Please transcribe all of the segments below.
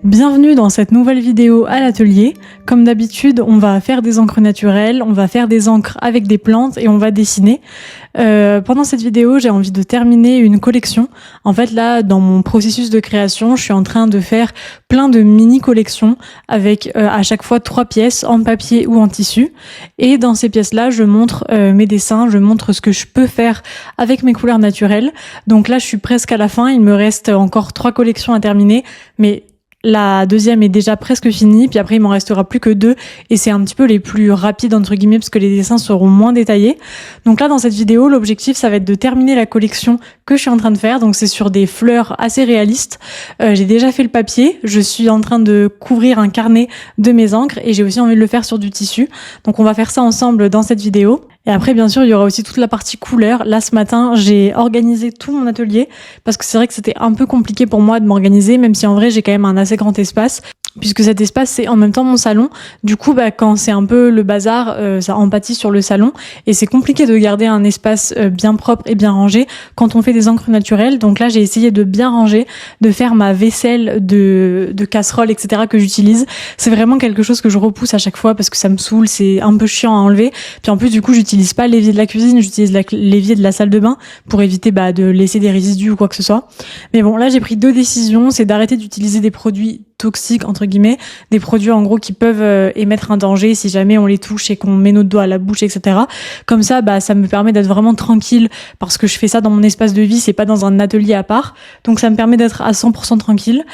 Bienvenue dans cette nouvelle vidéo à l'atelier. Comme d'habitude, on va faire des encres naturelles, on va faire des encres avec des plantes et on va dessiner. Pendant cette vidéo, j'ai envie de terminer une collection. En fait, là, dans mon processus de création, je suis en train de faire plein de mini-collections avec à chaque fois 3 pièces en papier ou en tissu. Et dans ces pièces-là, je montre mes dessins, je montre ce que je peux faire avec mes couleurs naturelles. Donc là, je suis presque à la fin. Il me reste encore 3 collections à terminer, mais la deuxième est déjà presque finie, puis après il m'en restera plus que 2 et c'est un petit peu les plus rapides entre guillemets parce que les dessins seront moins détaillés. Donc là dans cette vidéo, l'objectif ça va être de terminer la collection que je suis en train de faire. Donc c'est sur des fleurs assez réalistes. J'ai déjà fait le papier, je suis en train de couvrir un carnet de mes encres et j'ai aussi envie de le faire sur du tissu. Donc on va faire ça ensemble dans cette vidéo. Et après, bien sûr, il y aura aussi toute la partie couleur. Là, ce matin, j'ai organisé tout mon atelier parce que c'est vrai que c'était un peu compliqué pour moi de m'organiser, même si en vrai, j'ai quand même un assez grand espace. Puisque cet espace, c'est en même temps mon salon. Du coup, quand c'est un peu le bazar, ça empathie sur le salon. Et c'est compliqué de garder un espace bien propre et bien rangé quand on fait des encres naturelles. Donc là, j'ai essayé de bien ranger, de faire ma vaisselle de casseroles, etc. que j'utilise. C'est vraiment quelque chose que je repousse à chaque fois parce que ça me saoule, c'est un peu chiant à enlever. Puis en plus, du coup, j'utilise pas l'évier de la cuisine, j'utilise l'évier de la salle de bain pour éviter de laisser des résidus ou quoi que ce soit. Mais bon, là, j'ai pris 2 décisions. C'est d'arrêter d'utiliser des produits toxiques entre guillemets, des produits en gros qui peuvent émettre un danger si jamais on les touche et qu'on met notre doigt à la bouche, etc. Comme ça, ça me permet d'être vraiment tranquille parce que je fais ça dans mon espace de vie, c'est pas dans un atelier à part. Donc ça me permet d'être à 100% tranquille,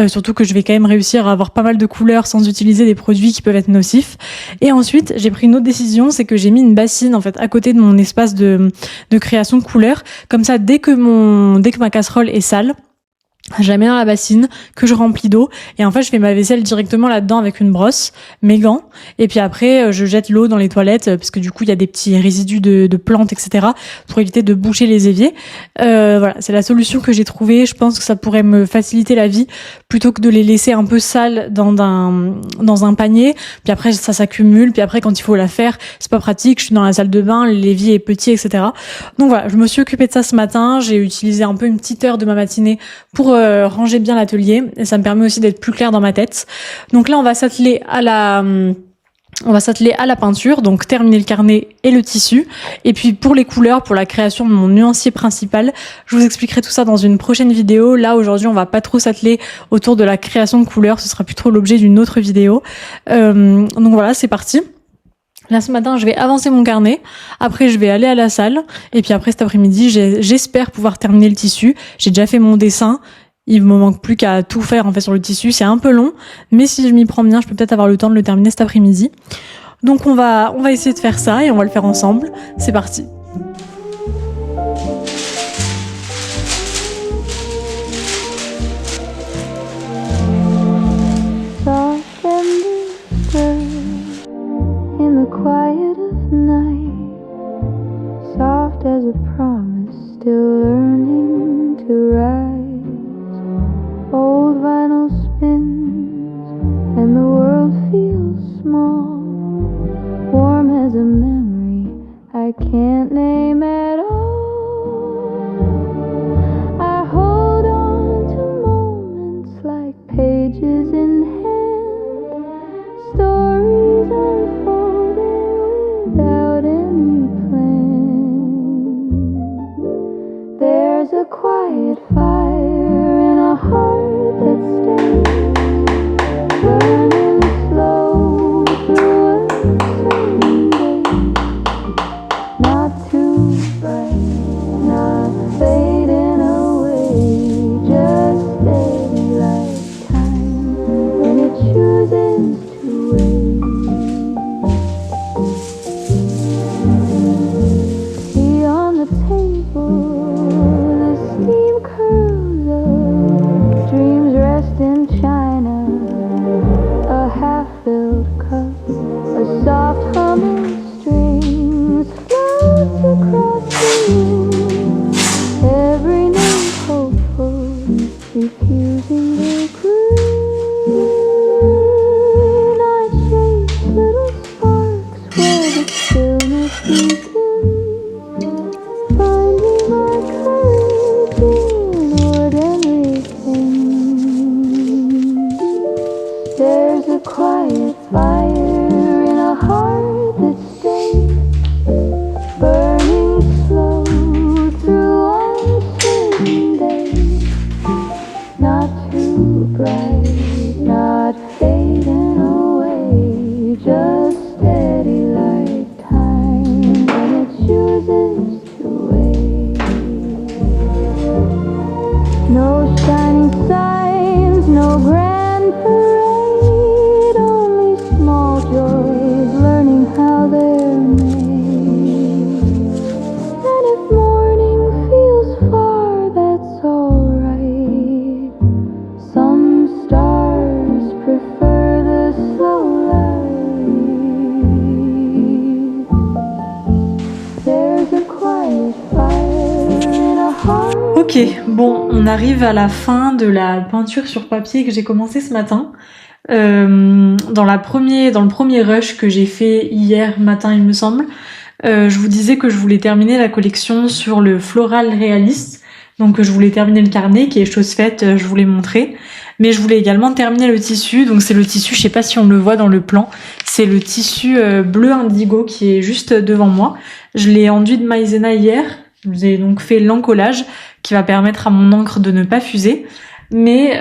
surtout que je vais quand même réussir à avoir pas mal de couleurs sans utiliser des produits qui peuvent être nocifs. Et ensuite, j'ai pris une autre décision, c'est que j'ai mis une bassine en fait à côté de mon espace de création de couleurs. Comme ça, dès que ma casserole est sale, je la mets dans la bassine, que je remplis d'eau, et en fait je fais ma vaisselle directement là-dedans avec une brosse, mes gants, et puis après je jette l'eau dans les toilettes, parce que du coup il y a des petits résidus de plantes, etc., pour éviter de boucher les éviers. Voilà, c'est la solution que j'ai trouvée. Je pense que ça pourrait me faciliter la vie, plutôt que de les laisser un peu sales dans un panier, puis après ça s'accumule, puis après quand il faut la faire, c'est pas pratique, je suis dans la salle de bain, l'évier est petit, etc. Donc voilà, je me suis occupée de ça ce matin, j'ai utilisé un peu une petite heure de ma matinée pour ranger bien l'atelier et ça me permet aussi d'être plus clair dans ma tête. Donc là on va s'atteler à la peinture, donc terminer le carnet et le tissu. Et puis pour les couleurs, pour la création de mon nuancier principal, je vous expliquerai tout ça dans une prochaine vidéo. Là aujourd'hui on va pas trop s'atteler autour de la création de couleurs, ce sera plutôt l'objet d'une autre vidéo. Donc voilà, c'est parti. Là, ce matin, je vais avancer mon carnet. Après, je vais aller à la salle. Et puis après, cet après-midi, j'espère pouvoir terminer le tissu. J'ai déjà fait mon dessin. Il me manque plus qu'à tout faire, en fait, sur le tissu. C'est un peu long. Mais si je m'y prends bien, je peux peut-être avoir le temps de le terminer cet après-midi. Donc, on va essayer de faire ça et on va le faire ensemble. C'est parti. Quiet of night, soft as a promise, still learning to rise. Old vinyl spins and the world feels small, warm as a memory I can't name at all. I hold on to moments like pages in hand, stories unfolding without any plan. There's a quiet fire in a heart that stays, burning slow through a Sunday, not too There's a quiet fire in a heart that stays burning slow through uncertain days. Not too bright, not fading away, just steady like time when it chooses to wait. No shining signs, no grand parade, only small joys learning how they're made. And if morning feels far, that's alright. Some stars prefer the slow light. There's a quiet fire in a heart. Ok, bon, on arrive à la fin de la peinture sur papier que j'ai commencé ce matin. Dans le premier rush que j'ai fait hier matin, il me semble, je vous disais que je voulais terminer la collection sur le floral réaliste. Donc je voulais terminer le carnet qui est chose faite, je vous l'ai montré. Mais je voulais également terminer le tissu. Donc c'est le tissu, je sais pas si on le voit dans le plan, c'est le tissu bleu indigo qui est juste devant moi. Je l'ai enduit de maïzena hier. Je vous ai donc fait l'encollage qui va permettre à mon encre de ne pas fuser. Mais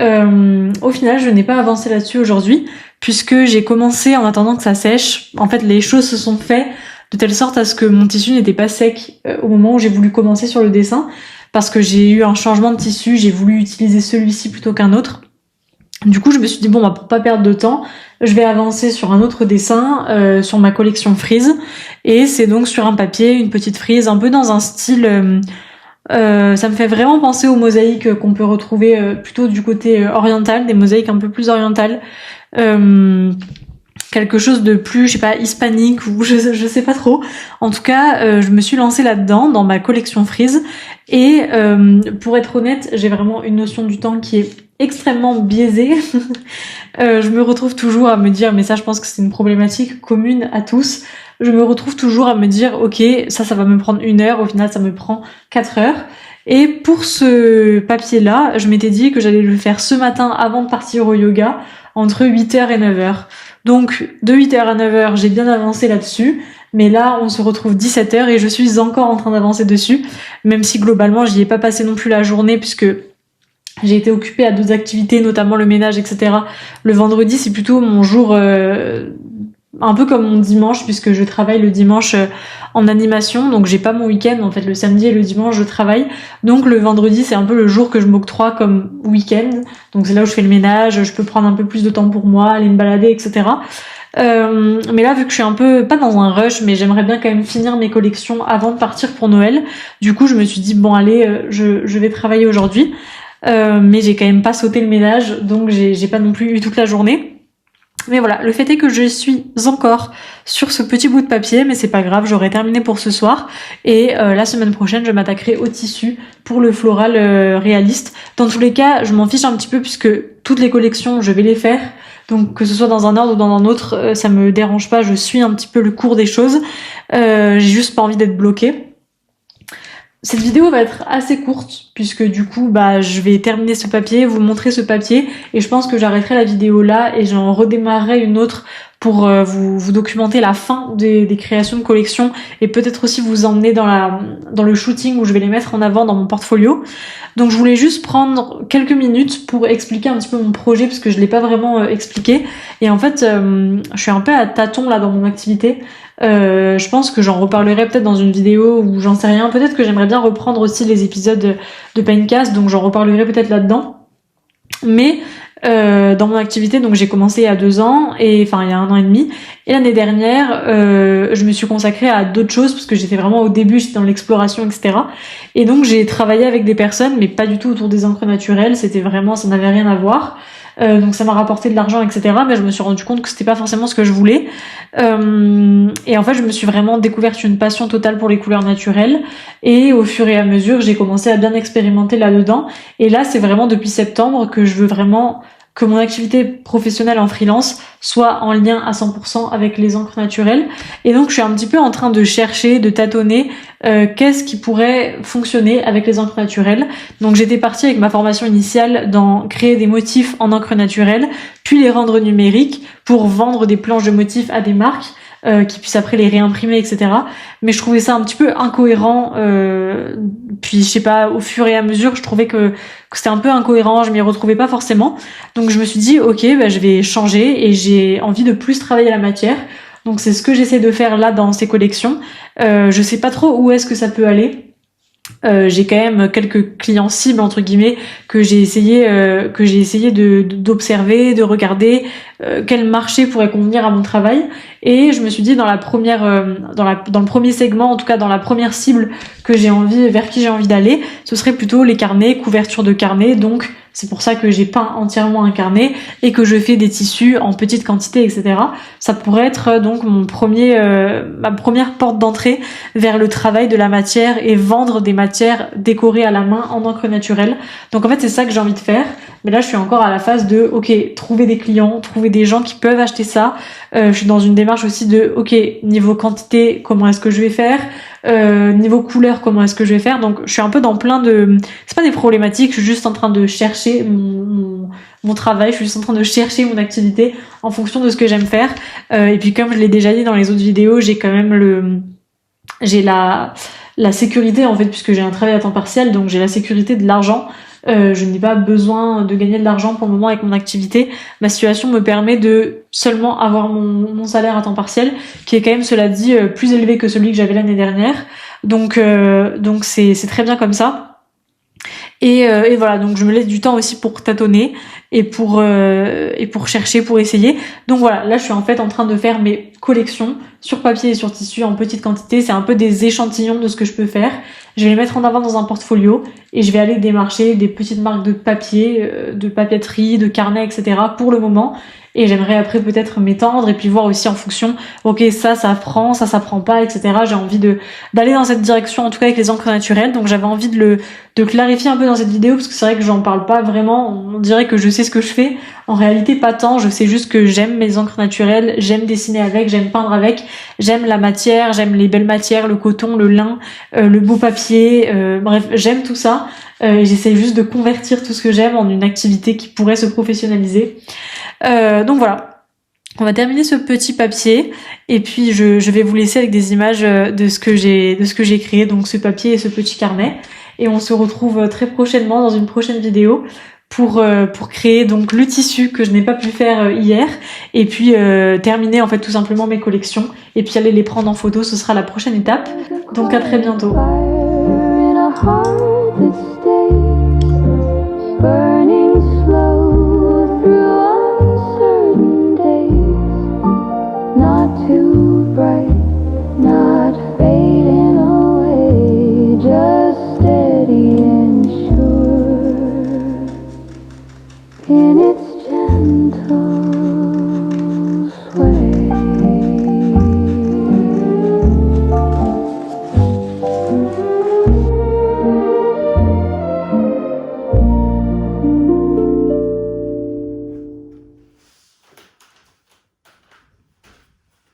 au final, je n'ai pas avancé là-dessus aujourd'hui puisque j'ai commencé en attendant que ça sèche. En fait, les choses se sont faites de telle sorte à ce que mon tissu n'était pas sec au moment où j'ai voulu commencer sur le dessin parce que j'ai eu un changement de tissu, j'ai voulu utiliser celui-ci plutôt qu'un autre. Du coup, je me suis dit, bon, bah, pour pas perdre de temps, je vais avancer sur un autre dessin, sur ma collection frise. Et c'est donc sur un papier, une petite frise, un peu dans un style... ça me fait vraiment penser aux mosaïques qu'on peut retrouver plutôt du côté oriental, des mosaïques un peu plus orientales. Quelque chose de plus, je sais pas, hispanique ou je sais pas trop. En tout cas, je me suis lancée là-dedans, dans ma collection frise. Et pour être honnête, j'ai vraiment une notion du temps qui est extrêmement biaisée. Je me retrouve toujours à me dire, mais ça je pense que c'est une problématique commune à tous, je me retrouve toujours à me dire, ok, ça va me prendre 1 heure, au final ça me prend 4 heures. Et pour ce papier-là, je m'étais dit que j'allais le faire ce matin avant de partir au yoga, entre 8h et 9h. Donc de 8h à 9h, j'ai bien avancé là-dessus, mais là on se retrouve 17h et je suis encore en train d'avancer dessus, même si globalement j'y ai pas passé non plus la journée puisque j'ai été occupée à d'autres activités, notamment le ménage, etc. Le vendredi, c'est plutôt mon jour, un peu comme mon dimanche, puisque je travaille le dimanche en animation, donc j'ai pas mon week-end. En fait, le samedi et le dimanche, je travaille. Donc le vendredi, c'est un peu le jour que je m'octroie comme week-end. Donc c'est là où je fais le ménage, je peux prendre un peu plus de temps pour moi, aller me balader, etc. Mais là, vu que je suis un peu, pas dans un rush, mais j'aimerais bien quand même finir mes collections avant de partir pour Noël. Du coup, je me suis dit, bon allez, je vais travailler aujourd'hui. Mais j'ai quand même pas sauté le ménage, donc j'ai pas non plus eu toute la journée. Mais voilà, le fait est que je suis encore sur ce petit bout de papier, mais c'est pas grave, j'aurai terminé pour ce soir. Et la semaine prochaine, je m'attaquerai au tissu pour le floral réaliste. Dans tous les cas, je m'en fiche un petit peu puisque toutes les collections, je vais les faire. Donc que ce soit dans un ordre ou dans un autre, ça me dérange pas, je suis un petit peu le cours des choses. J'ai juste pas envie d'être bloquée. Cette vidéo va être assez courte puisque du coup je vais terminer ce papier, vous montrer ce papier et je pense que j'arrêterai la vidéo là et j'en redémarrerai une autre pour vous documenter la fin des créations de collection et peut-être aussi vous emmener dans le shooting où je vais les mettre en avant dans mon portfolio. Donc je voulais juste prendre quelques minutes pour expliquer un petit peu mon projet parce que je l'ai pas vraiment expliqué et en fait je suis un peu à tâtons là dans mon activité. Je pense que j'en reparlerai peut-être dans une vidéo ou j'en sais rien. Peut-être que j'aimerais bien reprendre aussi les épisodes de Paintcast, donc j'en reparlerai peut-être là-dedans. Mais dans mon activité, donc j'ai commencé il y a 2 ans, et enfin il y a 1 an et demi. Et l'année dernière, je me suis consacrée à d'autres choses parce que j'étais vraiment au début, j'étais dans l'exploration, etc. Et donc j'ai travaillé avec des personnes, mais pas du tout autour des encres naturelles. C'était vraiment, ça n'avait rien à voir. Donc ça m'a rapporté de l'argent, etc. Mais je me suis rendu compte que c'était pas forcément ce que je voulais. Et en fait, je me suis vraiment découverte une passion totale pour les couleurs naturelles. Et au fur et à mesure, j'ai commencé à bien expérimenter là-dedans. Et là, c'est vraiment depuis septembre que je veux vraiment que mon activité professionnelle en freelance soit en lien à 100% avec les encres naturelles. Et donc je suis un petit peu en train de chercher, de tâtonner qu'est-ce qui pourrait fonctionner avec les encres naturelles. Donc j'étais partie avec ma formation initiale dans créer des motifs en encre naturelle, puis les rendre numériques pour vendre des planches de motifs à des marques qui puissent après les réimprimer, etc. Mais je trouvais ça un petit peu incohérent. Puis je sais pas, au fur et à mesure, je trouvais que c'était un peu incohérent, je m'y retrouvais pas forcément. Donc je me suis dit, ok, bah, je vais changer et j'ai envie de plus travailler la matière. Donc c'est ce que j'essaie de faire là dans ces collections. Je sais pas trop où est-ce que ça peut aller. J'ai quand même quelques clients cibles entre guillemets que j'ai essayé d'observer, de regarder quel marché pourrait convenir à mon travail. Et je me suis dit dans le premier segment, en tout cas dans la première cible vers qui j'ai envie d'aller, ce serait plutôt les carnets, couverture de carnet. Donc c'est pour ça que j'ai peint entièrement un carnet et que je fais des tissus en petite quantité, etc. Ça pourrait être donc ma première porte d'entrée vers le travail de la matière et vendre des matières décorées à la main en encre naturelle. Donc en fait c'est ça que j'ai envie de faire. Mais là je suis encore à la phase de trouver des clients, trouver des gens qui peuvent acheter ça. Je suis dans une démarche aussi de niveau quantité, comment est-ce que je vais faire, niveau couleur, comment est-ce que je vais faire. Donc je suis un peu dans c'est pas des problématiques, je suis juste en train de chercher mon travail, je suis juste en train de chercher mon activité en fonction de ce que j'aime faire. Et puis comme je l'ai déjà dit dans les autres vidéos, j'ai quand même j'ai la sécurité en fait, puisque j'ai un travail à temps partiel, donc j'ai la sécurité de l'argent. Je n'ai pas besoin de gagner de l'argent pour le moment avec mon activité. Ma situation me permet de seulement avoir mon salaire à temps partiel, qui est quand même, cela dit, plus élevé que celui que j'avais l'année dernière. Donc c'est très bien comme ça. Et voilà, donc je me laisse du temps aussi pour tâtonner et pour chercher, pour essayer. Donc voilà, là je suis en fait en train de faire mes collections sur papier et sur tissu en petite quantité. C'est un peu des échantillons de ce que je peux faire. Je vais les mettre en avant dans un portfolio et je vais aller démarcher des petites marques de papier, de papeterie, de carnet, etc. pour le moment. Et j'aimerais après peut-être m'étendre et puis voir aussi en fonction, ça prend, ça prend pas, etc. J'ai envie d'aller dans cette direction, en tout cas avec les encres naturelles. Donc j'avais envie de clarifier un peu dans cette vidéo, parce que c'est vrai que j'en parle pas vraiment. On dirait que je sais ce que je fais. En réalité, pas tant. Je sais juste que j'aime mes encres naturelles, j'aime dessiner avec, j'aime peindre avec, j'aime la matière, j'aime les belles matières, le coton, le lin, le beau papier, bref, j'aime tout ça. J'essaie juste de convertir tout ce que j'aime en une activité qui pourrait se professionnaliser. Donc voilà, on va terminer ce petit papier et puis je vais vous laisser avec des images de ce que j'ai créé, donc ce papier et ce petit carnet. Et on se retrouve très prochainement dans une prochaine vidéo pour créer donc le tissu que je n'ai pas pu faire hier, et puis terminer en fait tout simplement mes collections et puis aller les prendre en photo. Ce sera la prochaine étape. Donc à très bientôt. Fire in a heart.